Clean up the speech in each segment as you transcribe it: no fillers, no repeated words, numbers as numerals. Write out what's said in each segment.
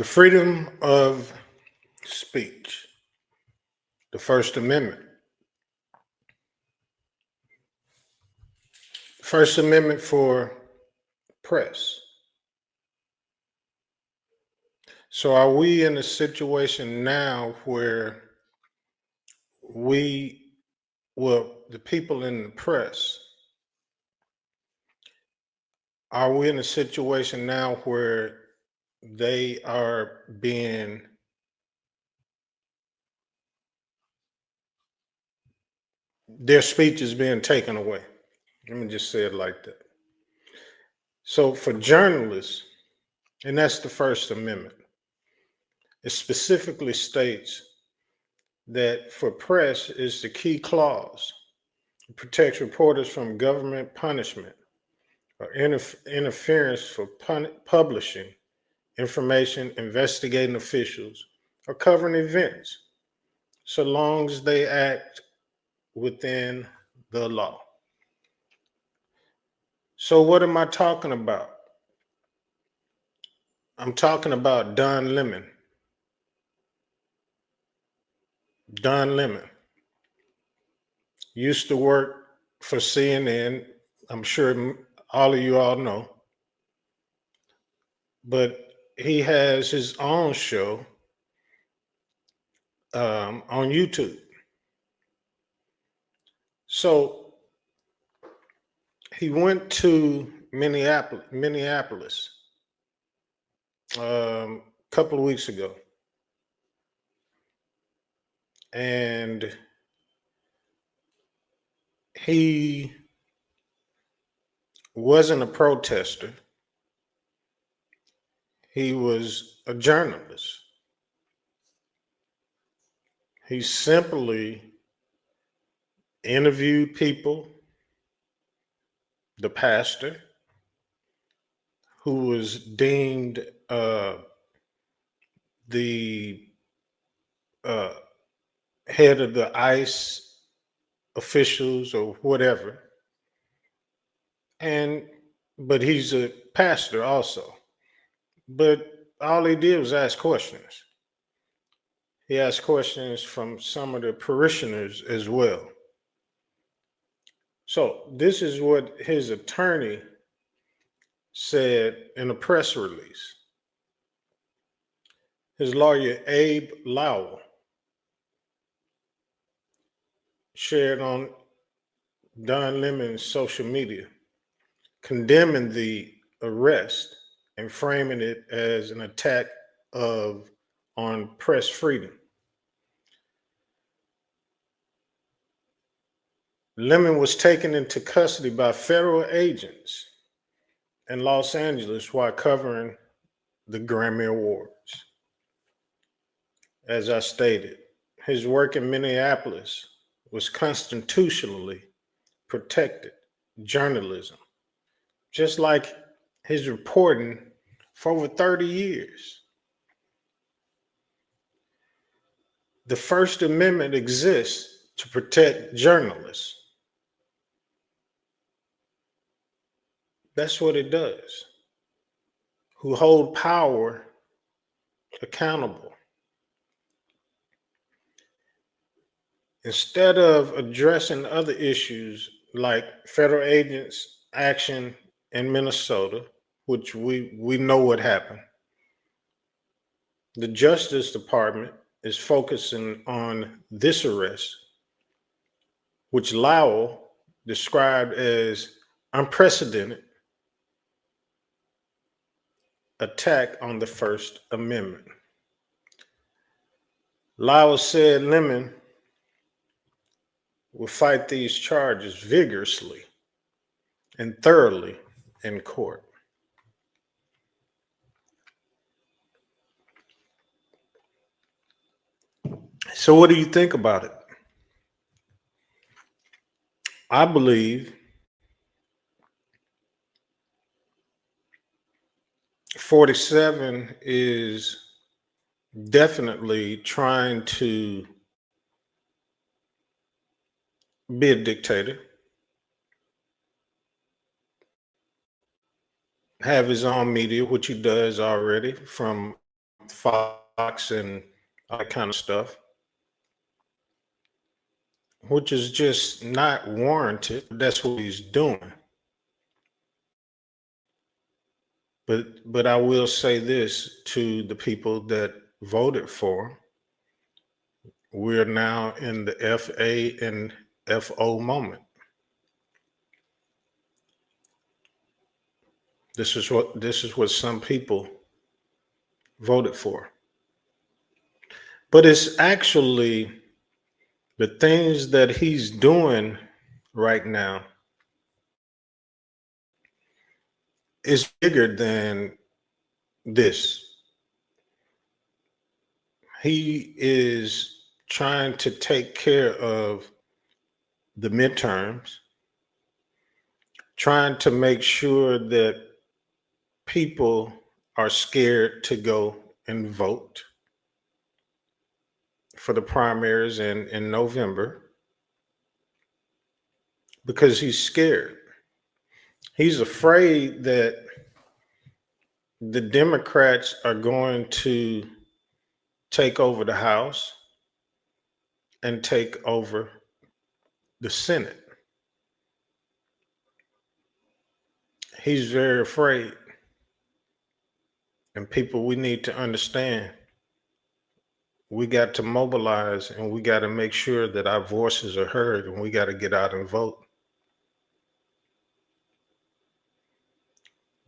The freedom of speech, the First Amendment. First Amendment for press. So are we in a situation now where we, the people in the press, are we in a situation now where they are being, their speech is being taken away? Let me just say it like that. So for journalists, and that's the First Amendment, it specifically states that for press is the key clause. It protects reporters from government punishment or interference for publishing information, investigating officials, or covering events, so long as they act within the law. So what am I talking about? I'm talking about Don Lemon. Don Lemon used to work for CNN. I'm sure all of you all know. But he has his own show on YouTube. So he went to Minneapolis a couple of weeks ago, and he wasn't a protester. He was a journalist. He simply interviewed people, the pastor, who was deemed the uh, head of the ICE officials or whatever, and but he's a pastor also. But all he did was ask questions. He asked questions from some of the parishioners as well. So this is what his attorney said in a press release. His lawyer, Abe Lowell, shared on Don Lemon's social media, condemning the arrest and framing it as an attack on press freedom. Lemon was taken into custody by federal agents in Los Angeles while covering the Grammy Awards. As I stated, his work in Minneapolis was constitutionally protected journalism, just like his reporting for over 30 years. The First Amendment exists to protect journalists. That's what it does, who hold power accountable. Instead of addressing other issues like federal agents' action in Minnesota, which we know what happened, the Justice Department is focusing on this arrest, which Lowell described as unprecedented attack on the First Amendment. Lowell said Lemon will fight these charges vigorously and thoroughly in court. So what do you think about it? I believe 47 is definitely trying to be a dictator, have his own media, which he does already from Fox and all that kind of stuff, which is just not warranted. That's what he's doing. But I will say this to the people that voted for him. We're now in the FA and FO moment. This is what some people voted for. But it's actually the things that he's doing right now is bigger than this. He is trying to take care of the midterms, trying to make sure that people are scared to go and vote for the primaries in November because he's scared. He's afraid that the Democrats are going to take over the House and take over the Senate. He's very afraid. And people, we need to understand we got to mobilize and we got to make sure that our voices are heard and we got to get out and vote.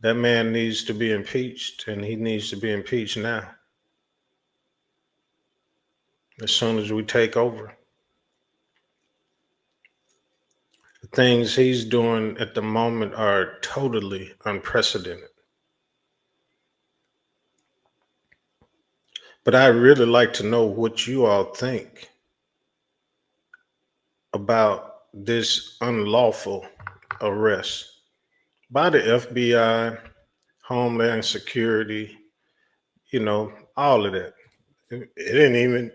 That man needs to be impeached and he needs to be impeached now. As soon as we take over. The things he's doing at the moment are totally unprecedented. But I'd really like to know what you all think about this unlawful arrest by the FBI, Homeland Security, all of that. It didn't even,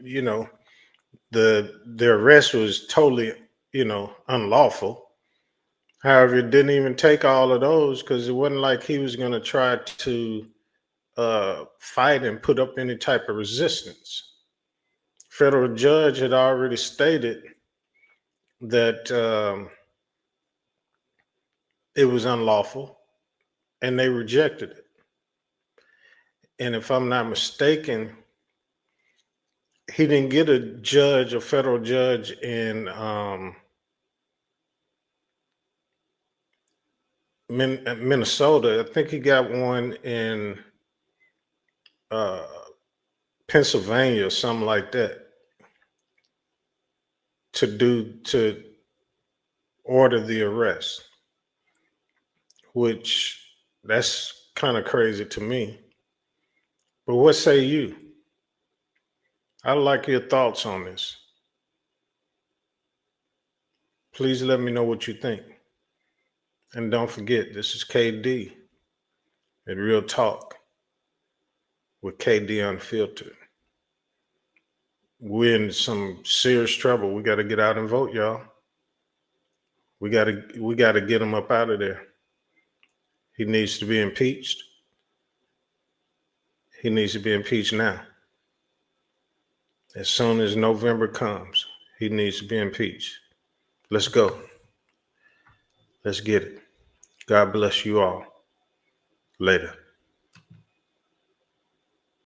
the arrest was totally, unlawful. However, it didn't even take all of those because it wasn't like he was going to try to fight and put up any type of resistance. Federal judge had already stated that it was unlawful and they rejected it. And if I'm not mistaken, he didn't get a federal judge in Minnesota. I think he got one in uh, Pennsylvania or something like that to order the arrest, which that's kind of crazy to me. But what say you? I'd like your thoughts on this. Please let me know what you think. And don't forget, this is KD at Real Talk with KD Unfiltered. We're in some serious trouble. We got to get out and vote, y'all. We got to get him up out of there. He needs to be impeached. He needs to be impeached now. As soon as November comes, he needs to be impeached. Let's go. Let's get it. God bless you all. Later.